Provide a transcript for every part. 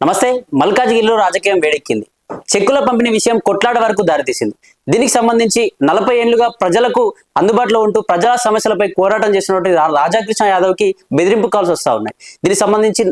నమస్తే. మల్కాజ్గిరిలో రాజకీయం వేడెక్కింది. చెక్కుల పంపిణీ విషయం కొట్లాట వరకు దారితీసింది. దీనికి సంబంధించి 40 ఏళ్లుగా ప్రజలకు అందుబాటులో ఉంటూ ప్రజా సమస్యలపై పోరాటం చేసినటువంటి రాధాకృష్ణ యాదవ్కి బెదిరింపు కాల్స్ వస్తూ ఉన్నాయి. దీనికి సంబంధించి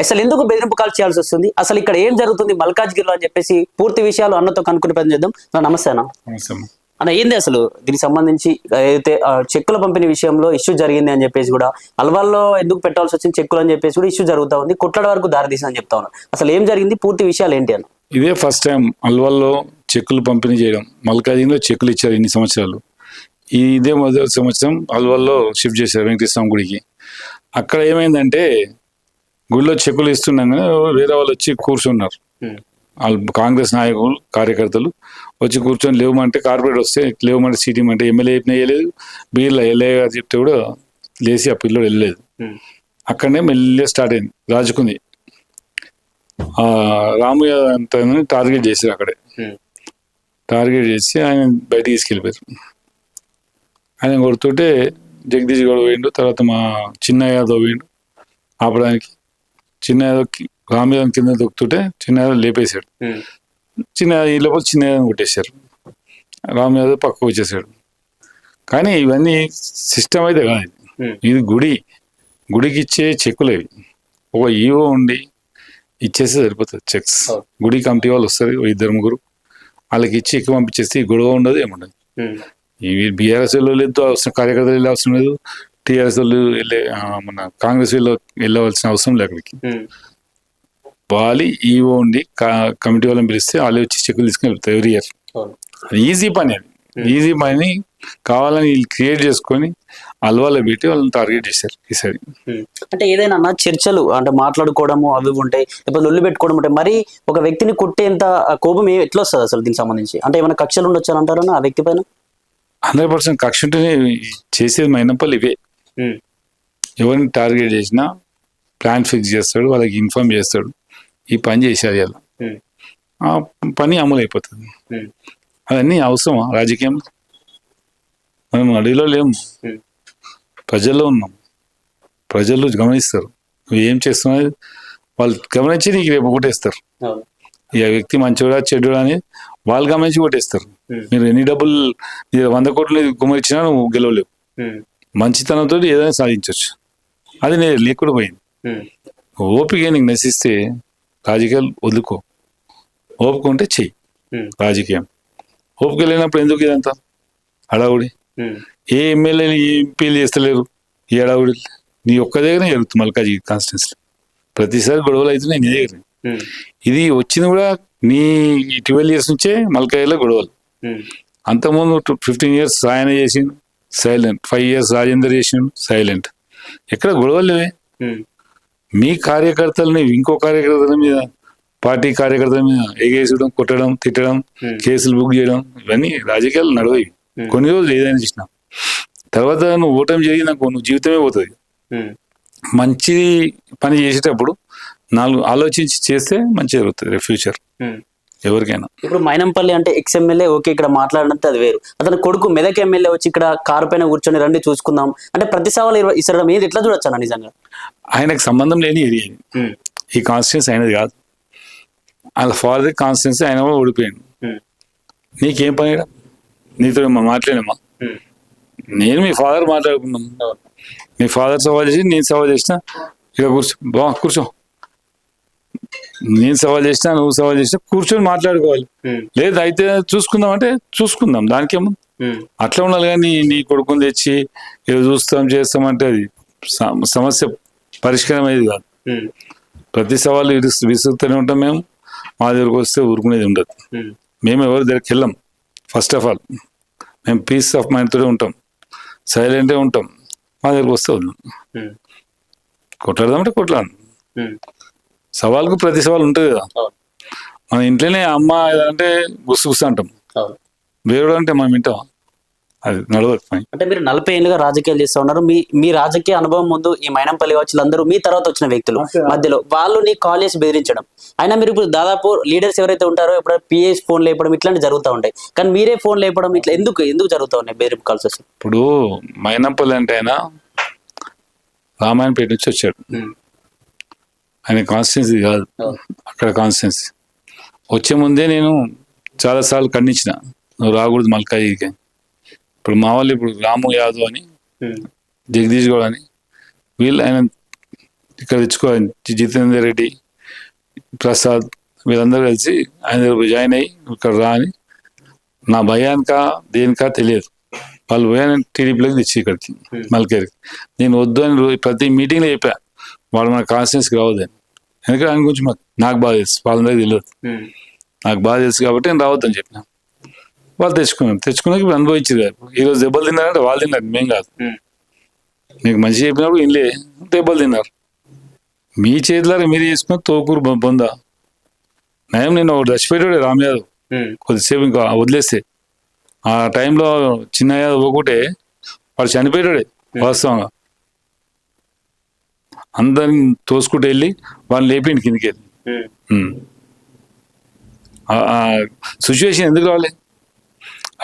అసలు ఎందుకు బెదిరింపు కాల్ చేయాల్సి వస్తుంది, అసలు ఇక్కడ ఏం జరుగుతుంది మల్కాజ్గిరిలో అని చెప్పేసి పూర్తి విషయాలు అన్నతో కనుక్కునే ప్రయత్నం చేద్దాం. నమస్తే అన్న. అన్న, ఏంది అసలు దీనికి సంబంధించి ఏదైతే చెక్కుల పంపిణీ విషయంలో ఇష్యూ జరిగింది అని చెప్పేసి కూడా అల్వాల్లో ఎందుకు పెట్టాల్సి వచ్చింది చెక్కులు అని చెప్పేసి కూడా ఇష్యూ జరుగుతూ ఉంది, కొట్లాడ వరకు దారితీసిందని చెప్తా ఉన్నారు. అసలు ఏం జరిగింది, పూర్తి విషయాలు ఏంటి అన్న? ఇదే ఫస్ట్ టైం అల్వాల్లో చెక్కులు పంపిణీ చేయడం. మల్కాజ్గిరిలో చెక్కులు ఇచ్చారు ఇన్ని సంవత్సరాలు. ఇదే మొదటి సంవత్సరం అల్వాల్లో షిఫ్ట్ చేశారు వెంకటేశ్వర గుడికి. అక్కడ ఏమైందంటే గుడిలో చెక్కులు ఇస్తుండగానే వేరే వాళ్ళు వచ్చి కూర్చున్నారు. కాంగ్రెస్ నాయకులు కార్యకర్తలు వచ్చి కూర్చొని లేవమంటే, కార్పొరేట్ వస్తే లేవమంటే సీట్ ఇవ్వమంటే ఎమ్మెల్యే వేయలేదు, బీర్లో ఎల్ఏ గారు చెప్తే కూడా లేచి ఆ పిల్లడు వెళ్ళలేదు. అక్కడనే మెల్లగా స్టార్ట్ అయింది, రాజుకుంది. రాము అంత టార్గెట్ చేశారు. అక్కడే టార్గెట్ చేసి ఆయన బయటికి తీసుకెళ్ళిపోయారు. ఆయన కొడుతుంటే జగదీష్ గౌడ్ పోయిండు, తర్వాత మా చిన్న యాదవ్ పోయిండు ఆపడానికి. చిన్న యాదవ్కి రామ్ యాదవ్ కింద దొక్కుతుంటే చిన్న యాదవ్ లేపేశాడు. చిన్న ఈ లోపల చిన్న యాదవ్ కొట్టేశారు. రామ్ యాదవ్ పక్కకు వచ్చేసాడు. కానీ ఇవన్నీ సిస్టమ్ అయితే కాదు, ఇది గుడికి ఇచ్చే చెక్కులు అవి. ఒక ఈవో ఉండి ఇచ్చేస్తే సరిపోతుంది చెక్స్. గుడి కమిటీ వాళ్ళు వస్తారు, 2-3, వాళ్ళకి ఇచ్చి ఎక్కువ పంపించేస్తే గొడవ ఉండదు, ఏముండదు. ఇవి బీఆర్ఎస్ వాళ్ళు లేదు అవసరం, కార్యకర్తలు వెళ్ళే అవసరం లేదు, టీఆర్ఎస్ వాళ్ళు మన కాంగ్రెస్ వాళ్ళు వెళ్ళవలసిన అవసరం లేదు. అక్కడికి వాళ్ళు ఈవో ఉండి కమిటీ వాళ్ళని పిలిస్తే వాళ్ళు వచ్చి చెక్కులు తీసుకుని వెళ్తారు ఎవ్రీ ఇయర్. అది ఈజీ పని. అది ఈజీ పని కావాలని వీళ్ళు క్రియేట్ చేసుకొని అల్వాలో పెట్టి వాళ్ళని టార్గెట్ చేశారు ఈసారి. అంటే ఏదైనా చర్చలు అంటే మాట్లాడుకోవడము అవి ఉంటాయి, లేకపోతే లొల్లి పెట్టుకోవడం ఉంటాయి. మరి ఒక వ్యక్తిని కొట్టేంత కోపం ఎట్లా వస్తుంది అసలు దీనికి సంబంధించి? అంటే ఏమైనా కక్షలు ఉండొచ్చు అంటారా ఆ వ్యక్తి పైన? 100% కక్ష ఉంటేనే చేసేది మైనప్పలు ఇవే. ఎవరిని టార్గెట్ చేసినా ప్లాన్ ఫిక్స్ చేస్తాడు, వాళ్ళకి ఇన్ఫార్మ్ చేస్తాడు, ఈ పని చేసేది అలా ఆ పని అమలు అయిపోతుంది. అవన్నీ అవసరమా రాజకీయం? మనం అడవిలో లేము, ప్రజల్లో ఉన్నాం. ప్రజలు గమనిస్తారు నువ్వు ఏం చేస్తున్నావు, వాళ్ళు గమనించి నీకు రేపు ఓటేస్తారు. ఈ వ్యక్తి మంచివాడా చెడ్డా అని వాళ్ళు గమనించి ఓటేస్తారు. మీరు ఎన్ని డబ్బులు 100 కోట్లు గుమ్మరిచ్చినా నువ్వు గెలవలేవు. మంచితనంతో ఏదైనా సాధించవచ్చు. అది నేను లేకుండా పోయింది. ఓపిక నీకు నశిస్తే రాజకీయాలు వదులుకో, ఓపిక ఉంటే చెయ్యి రాజకీయం. ఓపిక లేనప్పుడు ఎందుకు ఇదంతా హడావుడి? ఏ ఎమ్మెల్యేలు ఏ ఎంపీలు చేస్తలేరు ఈ హడావుడి. నీ ఒక్క దగ్గర జరుగుతుంది మల్కాజ్గిరి కాన్స్టిట్యున్సీ. ప్రతిసారి గొడవలు అవుతున్నాయి నీ దగ్గర. ఇది వచ్చింది కూడా నీ 12 years నుంచే మల్కాజ్గిరిలో గొడవలు. అంతకుముందు 15 years ఆయన చేసిండు సైలెంట్, 5 years రాజేందర్ చేసిండు సైలెంట్. ఎక్కడ గొడవలు లేవే. మీ కార్యకర్తలని ఇంకో కార్యకర్తల మీద, పార్టీ కార్యకర్తల మీద ఎగేసడం, కొట్టడం, తిట్టడం, కేసులు బుక్ చేయడం, ఇవన్నీ రాజకీయాలు నడవయి. కొన్ని రోజులు ఏదైనా చేసినా తర్వాత నువ్వు ఓటమి జరిగి నాకు నువ్వు జీవితమే పోతుంది. మంచి పని చేసేటప్పుడు 4 ఆలోచించి చేస్తే మంచి జరుగుతుంది ఫ్యూచర్ ఎవరికైనా. ఇప్పుడు మైనంపల్లి అంటే ఎక్స్-ఎమ్మెల్యే ఓకే, ఇక్కడ మాట్లాడినంత అది వేరు. అతని కొడుకు మెదక్ ఎమ్మెల్యే వచ్చి ఇక్కడ కారు పైన కూర్చొని రండి చూసుకుందాం అంటే ప్రతి సవాలు ఇసరడం ఏది ఎట్లా చూడొచ్చు అన్న? నిజంగా ఆయనకు సంబంధం లేని ఏరియా ఈ కాన్స్టిట్యున్సీ అయినది కాదు. వాళ్ళ ఫాదర్ కాన్స్టిట్యున్సీ ఆయన కూడా ఓడిపోయాడు. నీకేం పని? నీతో మాట్లాడినమ్మా, నేను మీ ఫాదర్ మాట్లాడుకున్నాం. మీ ఫాదర్ సవాల్ చేసి నేను సవాల్ చేసిన, ఇక కూర్చో. నేను సవాల్ చేసినా నువ్వు సవాల్ చేసినా కూర్చొని మాట్లాడుకోవాలి. లేదు అయితే చూసుకుందాం అంటే చూసుకుందాం, దానికేమో. అట్లా ఉండాలి. కానీ నీ కొడుకుని తెచ్చి ఏదో చూస్తాం చేస్తామంటే అది సమస్య పరిష్కారం అయ్యేది కాదు. ప్రతి సవాళ్ళు విసురుతూనే ఉంటాం. మేము మా దగ్గరకు వస్తే ఊరుకునేది ఉండదు. మేము ఎవరి దగ్గరికి వెళ్ళాం. ఫస్ట్ ఆఫ్ ఆల్ మేము పీస్ ఆఫ్ మైండ్తోనే ఉంటాం, సైలెంట్గా ఉంటాం. మా దగ్గరకు వస్తే వద్దాం, కొట్లాడదామంటే కొట్లాడు. సవాల్కు ప్రతి సవాల్ ఉంటుంది కదా. మన ఇంట్లోనే అమ్మ అంటే గుసగుస అంటాం, వేరుడు అంటే మనం వింటాం. అది నడవదు. అంటే మీరు 40 ఏళ్ళుగా రాజకీయాలు చేస్తూ ఉన్నారు. మీ రాజకీయ అనుభవం ముందు ఈ మైనంపల్లి అందరూ మీ తర్వాత వచ్చిన వ్యక్తులు మధ్యలో వాళ్ళు నీ కాల్ చేసి బెదిరించడం, అయినా మీరు ఇప్పుడు దాదాపు లీడర్స్ ఎవరైతే ఉంటారో ఇప్పుడు పిఎస్ ఫోన్ లేపడం ఇట్లాంటి జరుగుతూ ఉంటాయి. కానీ మీరే ఫోన్ లేపడం ఇట్లా ఎందుకు జరుగుతూ ఉన్నాయి బెదిరింపు కాల్స్? ఇప్పుడు మైనంపల్లి అంటే ఆయన రామాయణపేట నుంచి వచ్చాడు. ఆయన కాన్స్టిట్యున్సీ కాదు, అక్కడ కాన్స్టిట్యున్సీ. వచ్చే ముందే నేను చాలాసార్లు ఖండించిన, నువ్వు రాకూడదు మల్కాజ్గిరికి. ఇప్పుడు మా వాళ్ళు ఇప్పుడు రాము యాదవ్ అని, జగదీష్ గౌడ్ అని, వీళ్ళు ఆయన ఇక్కడ తెచ్చుకోవాలి. జితేందర్ రెడ్డి, ప్రసాద్, వీళ్ళందరూ కలిసి ఆయన దగ్గర జాయిన్ అయ్యి ఇక్కడ రా అని. నా భయానికా దేనికా తెలియదు, వాళ్ళు పోయాను టీడీపీలోకి తెచ్చి ఇక్కడికి మల్కేరికి. నేను వద్దు అని ప్రతి మీటింగ్లో చెప్పా, వాళ్ళు మన కాన్స్టిట్యున్సీకి రావద్దని. ఎందుకంటే ఆయన గురించి నాకు బాగా తెలుసు, వాళ్ళందరికీ తెలియదు, నాకు బాగా తెలుసు కాబట్టి నేను రావద్దని చెప్పిన. వాళ్ళు తెచ్చుకున్నాక ఇప్పుడు అనుభవించారు కదా. ఈరోజు దెబ్బలు తిన్నారంటే వాళ్ళు తిన్నారు, మేం కాదు. మీకు మంచి చెప్పినప్పుడు ఇన్లే దెబ్బలు తిన్నారు. మీ చేతులారా మీరు చేసుకుని తోకూరు బొందా నయం. నేను ఒకటి చచ్చిపోయాడు రామ్ యాదవ్, కొద్దిసేపు ఇంకా వదిలేస్తే. ఆ టైంలో చిన్న యాదవ్ ఒకటే వాడు చనిపోయాడే వాస్తవంగా. అందరిని తోసుకుంటూ వెళ్ళి వాళ్ళు లేపిండి కిందికి వెళ్ళి. సిచ్యువేషన్ ఎందుకు రావాలి,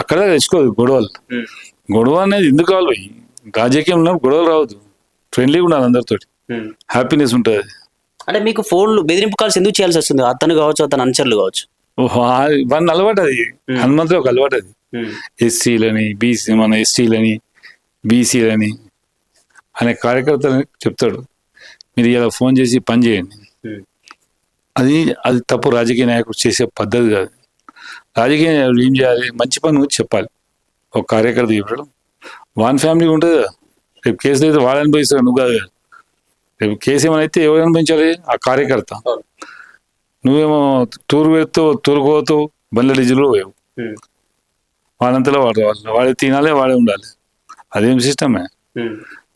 అక్కడ తెచ్చుకోదు గొడవలు. గొడవ అనేది ఎందుకు రావాలి? రాజకీయంలో గొడవలు రావద్దు, ఫ్రెండ్లీగా ఉండాలి, అందరితో హ్యాపీనెస్ ఉంటుంది. అంటే మీకు ఫోన్లు బెదిరింపు కాల్స్ ఎందుకు చేయాల్సి వస్తుంది? అతను కావచ్చు, అతను అనుచరులు కావచ్చు. వన్ అలవాటు అది, హనుమంతుడు ఒక అలవాటు అది. ఎస్సీలని బీసీ, మన ఎస్టీలని బీసీలని అనే కార్యకర్తలని చెప్తాడు, మీరు ఇలా ఫోన్ చేసి పని చేయండి. అది తప్పు, రాజకీయ నాయకుడు చేసే పద్ధతి కాదు. రాజకీయ నాయకుడు ఏం చేయాలి, మంచి పని గురించి చెప్పాలి. ఒక కార్యకర్త చెప్పడం వన్ ఫ్యామిలీ ఉంటుంది కదా. రేపు కేసులు అయితే వాడు అనుభవిస్తాడు, నువ్వు కాదు కదా. రేపు కేసు ఏమైనా అయితే ఎవరు అనుభవించాలి? ఆ కార్యకర్త. నువ్వేమో టూర్ పెడతావు, తూరుకోతావు, బండ్ల డీజిల్ పోయావు, వాడంతలో వాడే తినాలి, వాడే ఉండాలి. అదేం సిస్టమే.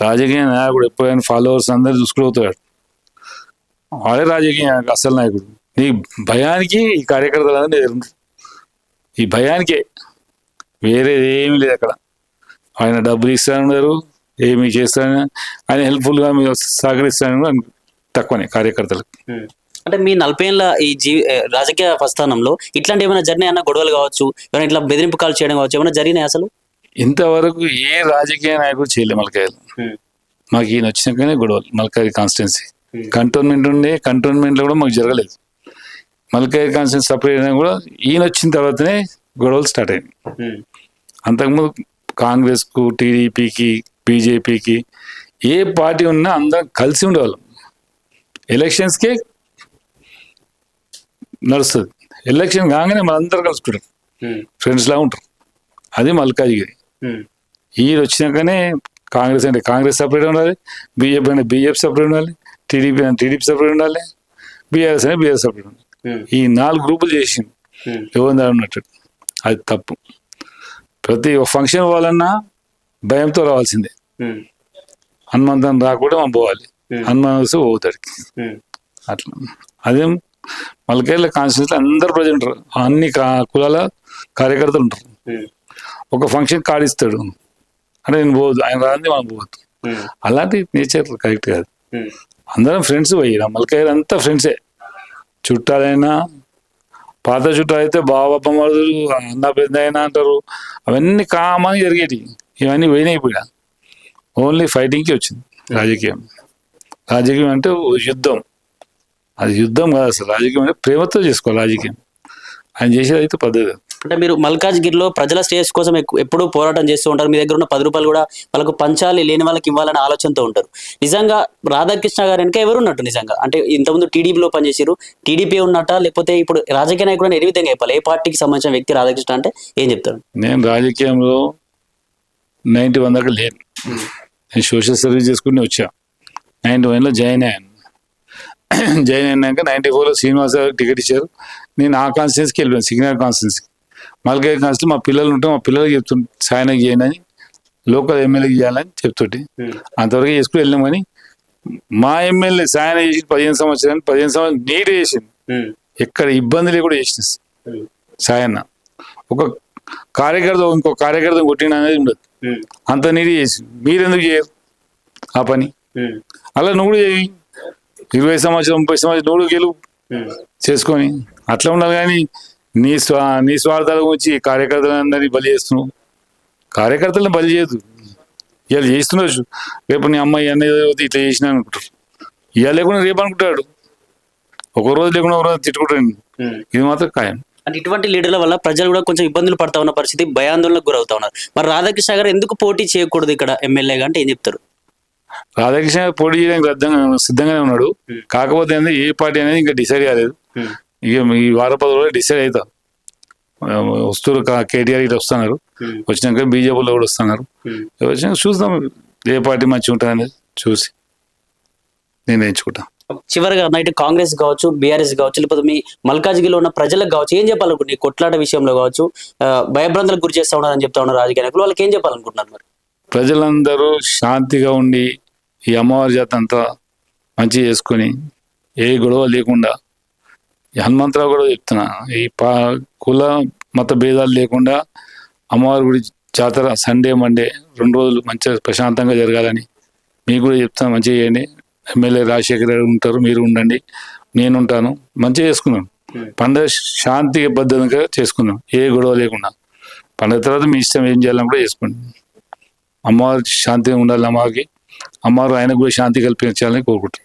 రాజకీయ నాయకుడు ఎప్పుడైనా ఫాలోవర్స్ అందరు చూసుకుపోతాడు, వాడే రాజకీయ అసలు నాయకుడు. నీ భయానికి ఈ కార్యకర్తలు అనేది ఈ భయానికే, వేరేది ఏమీ లేదు అక్కడ. ఆయన డబ్బులు ఇస్తానన్నారు, ఏమి చేస్తాను, ఆయన హెల్ప్ఫుల్గా మీరు సహకరిస్తాను తక్కువనే కార్యకర్తలకు. అంటే మీ 40 ఏళ్ళ ఈ రాజకీయ ప్రస్థానంలో ఇట్లాంటి ఏమైనా జరిగినాయి అన్న, గొడవలు కావచ్చు, ఏమైనా ఇట్లా బెదిరింపు కాల్ చేయడం కావచ్చు, ఏమైనా జరిగినాయి అసలు? ఇంతవరకు ఏ రాజకీయ నాయకుడు చేయలే మల్కాయలు. మాకు ఈయన వచ్చినాకనే గొడవలు. మల్కాయి కాన్స్టిట్యున్సీ కంటోన్మెంట్ ఉండే, కంటోన్మెంట్లో కూడా మాకు జరగలేదు. మల్కాయి కాన్స్టిట్యున్సీ సపరేట్ అయినా కూడా ఈయన వచ్చిన తర్వాతనే గొడవలు స్టార్ట్ అయినాయి. అంతకుముందు కాంగ్రెస్కు, టీడీపీకి, బీజేపీకి ఏ పార్టీ ఉన్నా అందరం కలిసి ఉండేవాళ్ళం. ఎలక్షన్స్కే నడుస్తుంది, ఎలక్షన్ కాగానే మనందరూ కలుసుకుంటారు, ఫ్రెండ్స్లా ఉంటారు. అది మల్కాజ్గిరి. ఈయన వచ్చినాకనే కాంగ్రెస్ అంటే కాంగ్రెస్ సపరేట్ ఉండాలి, బీజేపీ అంటే బీజేపీ సపరేట్ ఉండాలి, టీడీపీ అంటే టీడీపీ సపరేట్ ఉండాలి, బీఆర్ఎస్ అంటే బీఆర్ఎస్ సపరేట్ ఉండాలి. ఈ 4 గ్రూపులు చేసింది ఎవరి ఉన్నట్టు. అది తప్పు. ప్రతి ఫంక్షన్ పోవాలన్నా భయంతో రావాల్సిందే. హనుమంతం రాకుండా మనం పోవాలి, హనుమాన్ వస్తే పోతాడికి అట్లా. అదేం మల్కాయిల కాన్స్టిట్యూన్సీలో అందరు ప్రజలు ఉంటారు, అన్ని కులాల కార్యకర్తలు ఉంటారు. ఒక ఫంక్షన్ కార్డు ఇస్తాడు అంటే నేను పోవద్దు, ఆయన రాంది మనం పోవద్దు. అలాంటి నేచర్ కరెక్ట్ కాదు. అందరం ఫ్రెండ్స్ పోయి, మల్కాయిలు అంతా ఫ్రెండ్సే. చుట్టాలైనా పాత చుట్టాలు అయితే బాబా మరుదులు, అన్న పెద్ద అయినా అంటారు, అవన్నీ కామన్ జరిగేటి. ఇవన్నీ పోయినాయిపోయా. ఓన్లీ ఫైటింగ్కి వచ్చింది రాజకీయం. రాజకీయం అంటే యుద్ధం, అది యుద్ధం కాదు అసలు. రాజకీయం అంటే ప్రేమతో చేసుకోవాలి రాజకీయం. ఆయన చేసేది అయితే పద్ధతి. అంటే మీరు మల్కాజ్గిరిలో ప్రజల శ్రేయస్ కోసం ఎప్పుడూ పోరాటం చేస్తూ ఉంటారు. మీ దగ్గర ఉన్న 10 రూపాయలు కూడా వాళ్ళకు పంచాలి, లేని వాళ్ళకి ఇవ్వాలనే ఆలోచనతో ఉంటారు. నిజంగా రాధాకృష్ణ గారు వెనక ఎవరు ఉన్నట్టు? నిజంగా అంటే ఇంతకుముందు టీడీపీలో పనిచేసారు, టీడీపీ ఉన్నట్ట, లేకపోతే ఇప్పుడు రాజకీయ నాయకుడు ఏ విధంగా చెప్పాలి? ఏ పార్టీకి సంబంధించిన వ్యక్తి రాధాకృష్ణ అంటే ఏం చెప్తారు? నేను రాజకీయంలో 91 దాకా లేను. నేను సోషల్ సర్వీస్ చేసుకుని వచ్చా. 91లో జాయిన్ అయ్యాను. జాయిన్ అయినాక 94లో శ్రీనివాస టికెట్ ఇచ్చారు. నేను ఆ కాన్స్టిట్యున్సీకి వెళ్ళాను, సిగ్నల్ కాన్స్టిట్యున్సీకి. మల్కాయి కాన్స్టిట్యూన్సీ మా పిల్లలు ఉంటే మా పిల్లలకి చెప్తుంటే సాయన చేయండి అని, లోకల్ ఎమ్మెల్యేకి చేయాలని చెప్తుంటే అంతవరకు చేసుకుని వెళ్ళాం. కానీ మా ఎమ్మెల్యే సాయన చేసి 15 సంవత్సరాలు నీట్ చేసింది, ఎక్కడ ఇబ్బంది లేకుండా చేసిన సాయన్న. ఒక కార్యకర్త ఇంకో కార్యకర్త కొట్టిన అనేది ఉండదు, అంత నీట్ చేసి. మీరెందుకు చేయరు ఆ పని? అలా నువ్వు కూడా చేయి, 20 సంవత్సరం 30 సంవత్సరం నువ్వు గెలువు చేసుకొని అట్లా ఉండాలి. కానీ నీ స్వార్థాల గురించి కార్యకర్తలందరినీ బలి చేస్తున్నావు. కార్యకర్తలను బలి చేయదు. ఇవాళ చేస్తుండొచ్చు, రేపు నీ అమ్మాయి అన్నది ఇట్లా చేసినా అనుకుంటారు. ఇవాళ లేకుండా రేపు అనుకుంటాడు. ఒక రోజు లేకుండా ఒక రోజు తిట్టుకుంటారు. ఇది మాత్రం ఖాయం. అంటే ఇటువంటి లీడర్ల వల్ల ప్రజలు కూడా కొంచెం ఇబ్బందులు పడతా ఉన్న పరిస్థితి, భయాందోళనకు గురవుతా ఉన్నారు. మరి రాధాకృష్ణ గారు ఎందుకు పోటీ చేయకూడదు ఇక్కడ ఎమ్మెల్యేగా అంటే ఏం చెప్తారు? రాధాకృష్ణ గారు పోటీ చేయడానికి సిద్ధంగానే ఉన్నాడు. కాకపోతే ఏంది, ఏ పార్టీ అనేది ఇంకా డిసైడ్ కాలేదు. ఇక ఈ వారం 10 రోజులు డిసైడ్ అవుతారు. వస్తువులు కేటీఆర్ ఇట్లా వస్తున్నారు, వచ్చినాక బీజేపీలో కూడా వస్తున్నారు. వచ్చినాక చూద్దాం ఏ పార్టీ మంచిగా ఉంటుంది అనేది చూసి నిర్ణయించుకుంటాం. చివరిగా నైట్ కాంగ్రెస్ కావచ్చు, బీఆర్ఎస్ కావచ్చు, లేకపోతే మీ మల్కాజ్గిరిలో ఉన్న ప్రజలకు కావచ్చు ఏం చెప్పాలనుకుంటున్నారు? ఈ కొట్లాట విషయంలో కావచ్చు, భయభ్రాంతులకు గురి చేస్తా ఉన్నారని చెప్తా ఉన్నారు రాజకీయ నాయకులు, వాళ్ళకి ఏం చెప్పాలనుకుంటున్నారు? మరి ప్రజలందరూ శాంతిగా ఉండి ఈ అమ్మవారి జాత అంతా మంచి చేసుకొని ఏ గొడవ లేకుండా, ఈ హనుమంతరావు కూడా చెప్తున్నా, ఈ కుల మత భేదాలు లేకుండా అమ్మవారి గుడి జాతర సండే మండే 2 రోజులు మంచిగా ప్రశాంతంగా జరగాలని మీకు కూడా చెప్తాను. మంచిగా చేయండి. ఎమ్మెల్యే రాజశేఖర్ గారు ఉంటారు, మీరు ఉండండి, నేను ఉంటాను. మంచిగా చేసుకుందాం పండుగ, శాంతి బద్ధంగా చేసుకుందాం, ఏ గొడవ లేకుండా. పండుగ తర్వాత మీ ఇష్టం ఏం చేయాలని కూడా చేసుకోండి. అమ్మవారి శాంతిగా ఉండాలి, అమ్మవారికి, అమ్మవారు ఆయనకు కూడా శాంతి కల్పించాలని కోరుకుంటున్నాను.